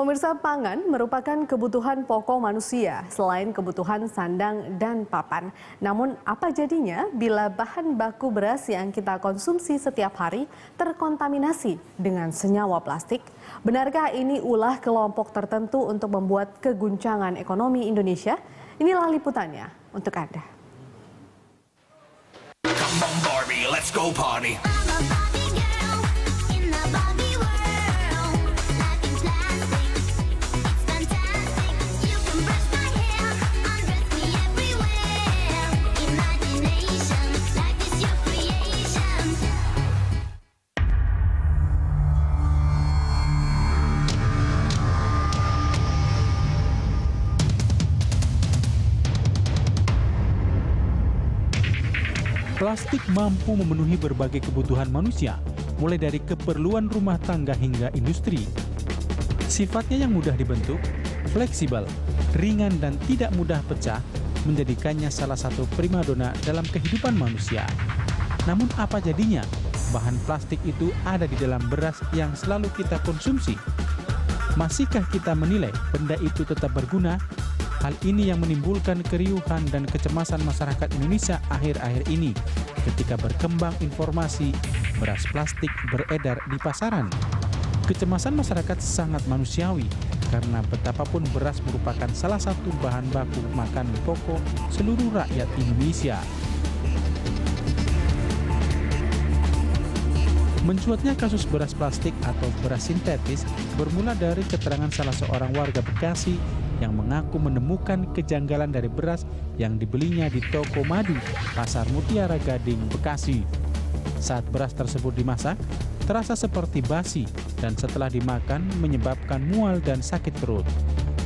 Pemirsa, pangan merupakan kebutuhan pokok manusia selain kebutuhan sandang dan papan. Namun apa jadinya bila bahan baku beras yang kita konsumsi setiap hari terkontaminasi dengan senyawa plastik? Benarkah ini ulah kelompok tertentu untuk membuat keguncangan ekonomi Indonesia? Inilah liputannya untuk Anda. Come on Barbie, let's go party. Plastik mampu memenuhi berbagai kebutuhan manusia, mulai dari keperluan rumah tangga hingga industri. Sifatnya yang mudah dibentuk, fleksibel, ringan dan tidak mudah pecah, menjadikannya salah satu primadona dalam kehidupan manusia. Namun apa jadinya? Bahan plastik itu ada di dalam beras yang selalu kita konsumsi. Masihkah kita menilai benda itu tetap berguna? Hal ini yang menimbulkan keriuhan dan kecemasan masyarakat Indonesia akhir-akhir ini ketika berkembang informasi beras plastik beredar di pasaran. Kecemasan masyarakat sangat manusiawi karena betapapun beras merupakan salah satu bahan baku makanan pokok seluruh rakyat Indonesia. Mencuatnya kasus beras plastik atau beras sintetis bermula dari keterangan salah seorang warga Bekasi yang mengaku menemukan kejanggalan dari beras yang dibelinya di toko madu Pasar Mutiara Gading, Bekasi. Saat beras tersebut dimasak, terasa seperti basi dan setelah dimakan menyebabkan mual dan sakit perut.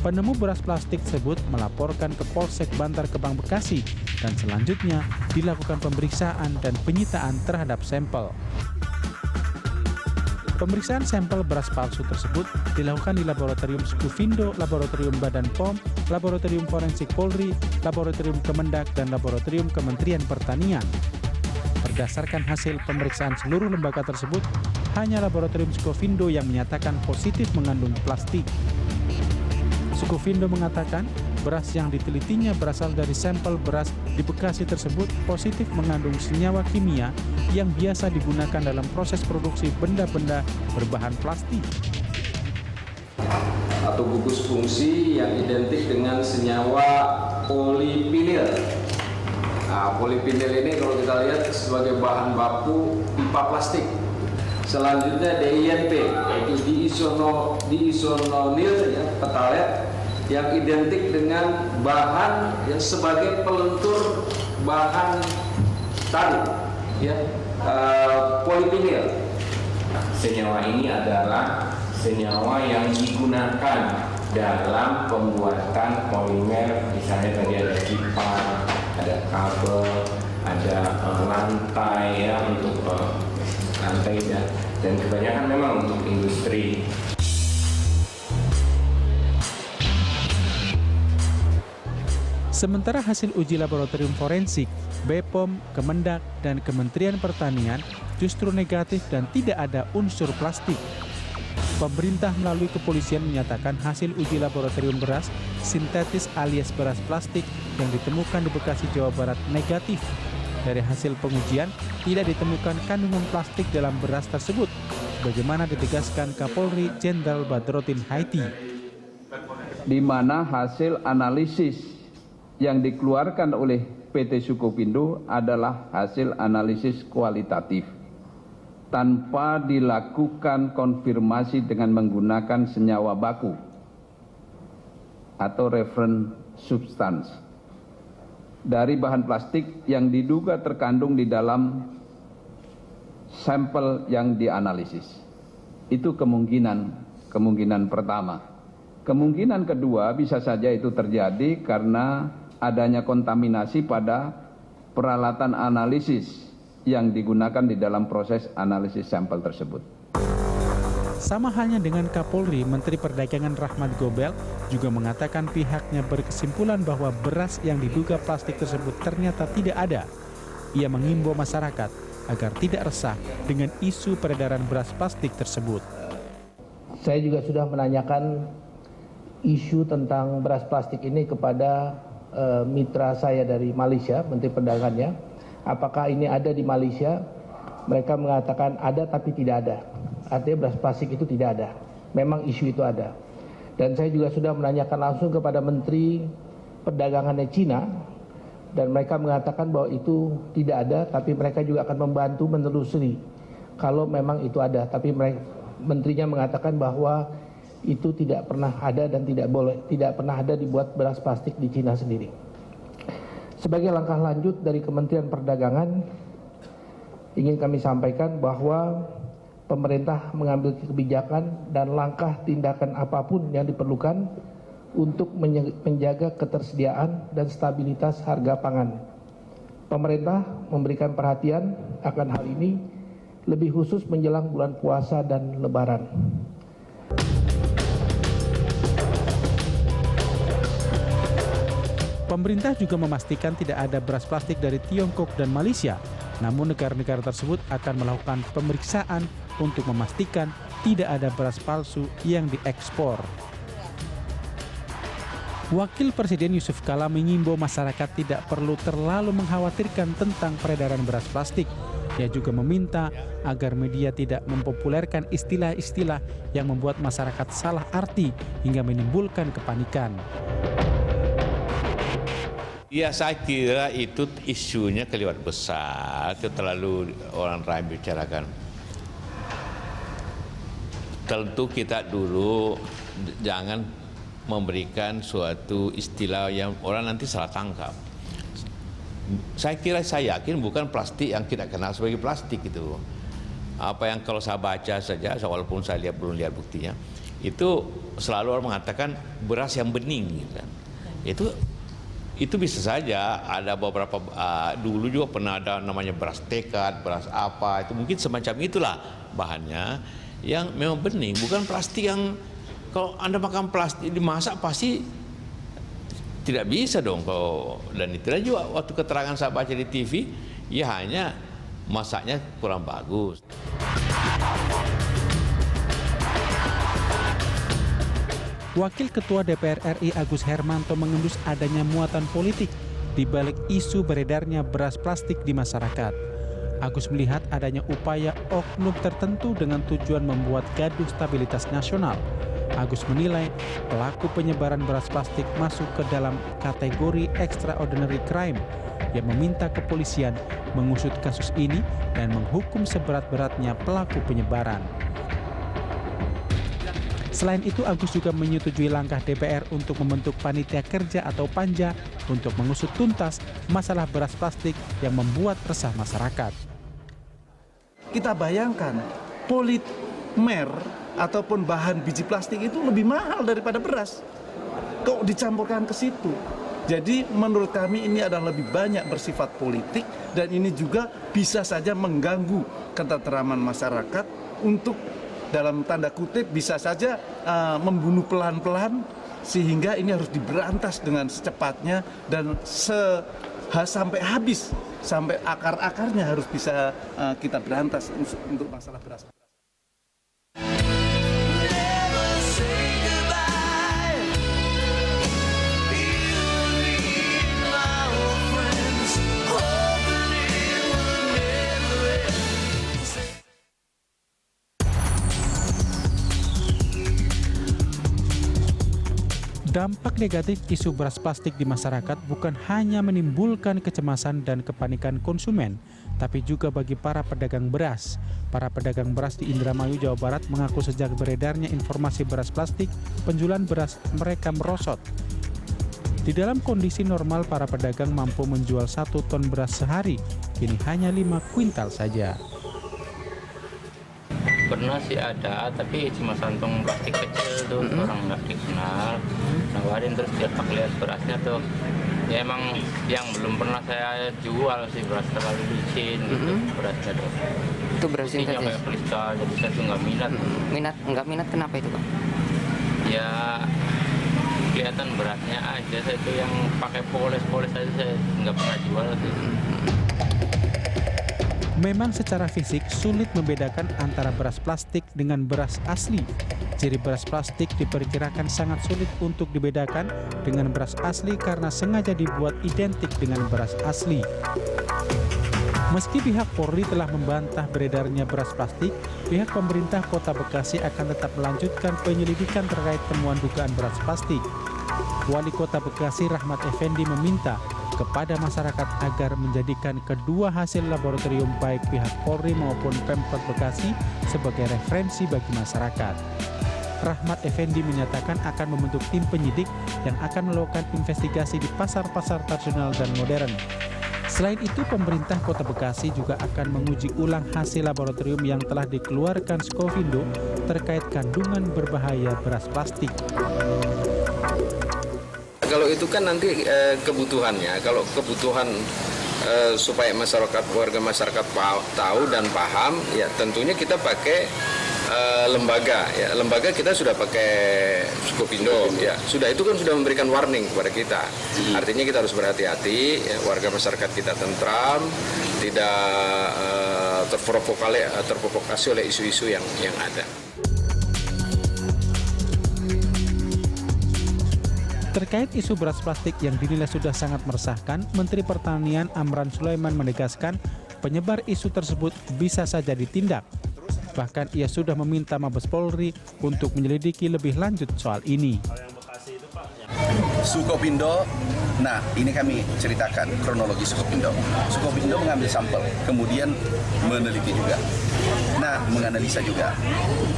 Penemu beras plastik tersebut melaporkan ke Polsek Bantar Gebang, Bekasi dan selanjutnya dilakukan pemeriksaan dan penyitaan terhadap sampel. Pemeriksaan sampel beras palsu tersebut dilakukan di Laboratorium Skufindo, Laboratorium Badan POM, Laboratorium Forensik Polri, Laboratorium Kemendak, dan Laboratorium Kementerian Pertanian. Berdasarkan hasil pemeriksaan seluruh lembaga tersebut, hanya Laboratorium Skufindo yang menyatakan positif mengandung plastik. Skufindo mengatakan beras yang ditelitinya berasal dari sampel beras di Bekasi tersebut positif mengandung senyawa kimia yang biasa digunakan dalam proses produksi benda-benda berbahan plastik. Atau gugus fungsi yang identik dengan senyawa polipinil. Nah, polipinil ini kalau kita lihat sebagai bahan baku pipa plastik. Selanjutnya DINP, yaitu diisononil ya, petalet, yang identik dengan bahan yang sebagai pelentur bahan tadi, ya, polipinil. Senyawa ini adalah senyawa yang digunakan dalam pembuatan polimer, misalnya tadi ada pipa, ada kabel, ada lantai ya untuk lantai dan kebanyakan memang untuk industri. Sementara hasil uji laboratorium forensik, BPOM, Kemendak, dan Kementerian Pertanian justru negatif dan tidak ada unsur plastik. Pemerintah melalui kepolisian menyatakan hasil uji laboratorium beras sintetis alias beras plastik yang ditemukan di Bekasi, Jawa Barat negatif. Dari hasil pengujian, tidak ditemukan kandungan plastik dalam beras tersebut, sebagaimana ditegaskan Kapolri Jenderal Badrodin Haiti. Di mana hasil analisis yang dikeluarkan oleh PT Sukovindo adalah hasil analisis kualitatif, tanpa dilakukan konfirmasi dengan menggunakan senyawa baku atau reference substance dari bahan plastik yang diduga terkandung di dalam sampel yang dianalisis. Itu kemungkinan pertama. Kemungkinan kedua bisa saja itu terjadi karena adanya kontaminasi pada peralatan analisis yang digunakan di dalam proses analisis sampel tersebut. Sama halnya dengan Kapolri, Menteri Perdagangan Rahmat Gobel juga mengatakan pihaknya berkesimpulan bahwa beras yang diduga plastik tersebut ternyata tidak ada. Ia mengimbau masyarakat agar tidak resah dengan isu peredaran beras plastik tersebut. Saya juga sudah menanyakan isu tentang beras plastik ini kepada mitra saya dari Malaysia, Menteri Perdagangannya. Apakah ini ada di Malaysia? Mereka mengatakan ada tapi tidak ada. Artinya beras plastik itu tidak ada. Memang isu itu ada. Dan saya juga sudah menanyakan langsung kepada Menteri Perdagangannya Cina, dan mereka mengatakan bahwa itu tidak ada, tapi mereka juga akan membantu menelusuri kalau memang itu ada. Tapi menterinya mengatakan bahwa itu tidak pernah ada dan tidak pernah ada dibuat beras plastik di Cina sendiri. Sebagai langkah lanjut dari Kementerian Perdagangan, ingin kami sampaikan bahwa pemerintah mengambil kebijakan dan langkah tindakan apapun yang diperlukan untuk menjaga ketersediaan dan stabilitas harga pangan. Pemerintah memberikan perhatian akan hal ini, lebih khusus menjelang bulan puasa dan Lebaran. Pemerintah juga memastikan tidak ada beras plastik dari Tiongkok dan Malaysia, namun negara-negara tersebut akan melakukan pemeriksaan untuk memastikan tidak ada beras palsu yang diekspor. Wakil Presiden Yusuf Kala mengimbau masyarakat tidak perlu terlalu mengkhawatirkan tentang peredaran beras plastik. Ia juga meminta agar media tidak mempopulerkan istilah-istilah yang membuat masyarakat salah arti hingga menimbulkan kepanikan. Ya, saya kira itu isunya kelewat besar, itu terlalu orang ramai bicarakan. Tentu kita dulu jangan memberikan suatu istilah yang orang nanti salah tangkap. Saya yakin bukan plastik yang kita kenal sebagai plastik itu. Apa yang kalau saya baca saja, walaupun saya belum lihat buktinya, itu selalu orang mengatakan beras yang bening, gitu kan. Itu bisa saja ada beberapa dulu juga pernah ada namanya beras tekad, beras apa, itu mungkin semacam itulah bahannya yang memang bening, bukan plastik yang kalau Anda makan plastik dimasak pasti tidak bisa dong. Dan itulah juga waktu keterangan saya baca di TV, ya hanya masaknya kurang bagus. Wakil Ketua DPR RI Agus Hermanto mengendus adanya muatan politik di balik isu beredarnya beras plastik di masyarakat. Agus melihat adanya upaya oknum tertentu dengan tujuan membuat gaduh stabilitas nasional. Agus menilai pelaku penyebaran beras plastik masuk ke dalam kategori extraordinary crime yang meminta kepolisian mengusut kasus ini dan menghukum seberat-beratnya pelaku penyebaran. Selain itu, Agus juga menyetujui langkah DPR untuk membentuk panitia kerja atau panja untuk mengusut tuntas masalah beras plastik yang membuat resah masyarakat. Kita bayangkan polimer ataupun bahan biji plastik itu lebih mahal daripada beras. Kok dicampurkan ke situ? Jadi menurut kami ini adalah lebih banyak bersifat politik dan ini juga bisa saja mengganggu ketentraman masyarakat untuk dalam tanda kutip bisa saja membunuh pelan-pelan, sehingga ini harus diberantas dengan secepatnya dan sampai habis, sampai akar-akarnya harus bisa kita berantas untuk masalah beras. Dampak negatif isu beras plastik di masyarakat bukan hanya menimbulkan kecemasan dan kepanikan konsumen, tapi juga bagi para pedagang beras. Para pedagang beras di Indramayu, Jawa Barat mengaku sejak beredarnya informasi beras plastik, penjualan beras mereka merosot. Di dalam kondisi normal, para pedagang mampu menjual 1 ton beras sehari, kini hanya 5 kuintal saja. Pernah sih ada, tapi cuma santong plastik kecil tuh, orang nggak dikenal, nawarin terus dia lihat berasnya tuh. Ya emang yang belum pernah saya jual sih, beras terlalu licin gitu berasnya tuh. Itu beras sintetis? Kayak kristal, jadi saya tuh nggak minat. Nggak minat kenapa itu, Pak? Ya kelihatan berasnya aja, saya tuh yang pakai poles aja saya nggak pernah jual sih. Memang secara fisik sulit membedakan antara beras plastik dengan beras asli. Ciri beras plastik diperkirakan sangat sulit untuk dibedakan dengan beras asli karena sengaja dibuat identik dengan beras asli. Meski pihak Polri telah membantah beredarnya beras plastik, pihak pemerintah Kota Bekasi akan tetap melanjutkan penyelidikan terkait temuan dugaan beras plastik. Wali Kota Bekasi Rahmat Effendi meminta kepada masyarakat agar menjadikan kedua hasil laboratorium baik pihak Polri maupun Pemkot Bekasi sebagai referensi bagi masyarakat. Rahmat Effendi menyatakan akan membentuk tim penyidik yang akan melakukan investigasi di pasar-pasar tradisional dan modern. Selain itu, pemerintah Kota Bekasi juga akan menguji ulang hasil laboratorium yang telah dikeluarkan Skovindo terkait kandungan berbahaya beras plastik. Kalau itu kan nanti kebutuhannya, kalau kebutuhan supaya warga masyarakat tahu dan paham, ya tentunya kita pakai lembaga. Ya, lembaga kita sudah pakai Skovindo, ya sudah itu kan sudah memberikan warning kepada kita. Artinya kita harus berhati-hati, ya, warga masyarakat kita tentram, tidak terprovokasi oleh isu-isu yang ada. Terkait isu beras plastik yang dinilai sudah sangat meresahkan, Menteri Pertanian Amran Sulaiman menegaskan penyebar isu tersebut bisa saja ditindak. Bahkan ia sudah meminta Mabes Polri untuk menyelidiki lebih lanjut soal ini. Skovindo, nah ini kami ceritakan kronologi Skovindo. Skovindo mengambil sampel, kemudian meneliti juga. Nah, menganalisa juga.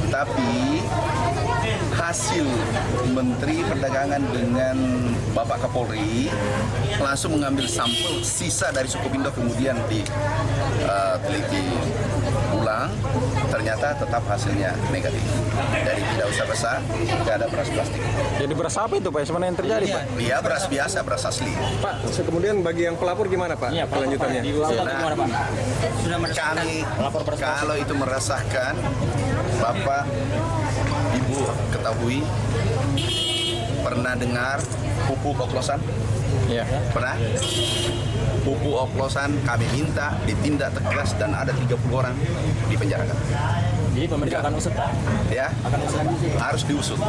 Tapi hasil Menteri Perdagangan dengan Bapak Kapolri langsung mengambil sampel sisa dari Skovindo, kemudian diteliti ulang, ternyata tetap hasilnya negatif. Dari tidak usah resah, tidak ada beras plastik. Jadi beras apa itu Pak? Sebenarnya yang terjadi Pak? Iya, beras biasa, beras asli. Pak, kemudian bagi yang pelapor gimana Pak? Iya, kelanjutannya? Kami, kalau itu meresahkan, Bapak, Ibu ketahui, pernah dengar pupuk oplosan? Iya. Pernah? Pupuk oplosan kami minta ditindak tegas dan ada 30 orang dipenjarakan. Jadi pemerintah akan usut Pak? Ya, harus diusut.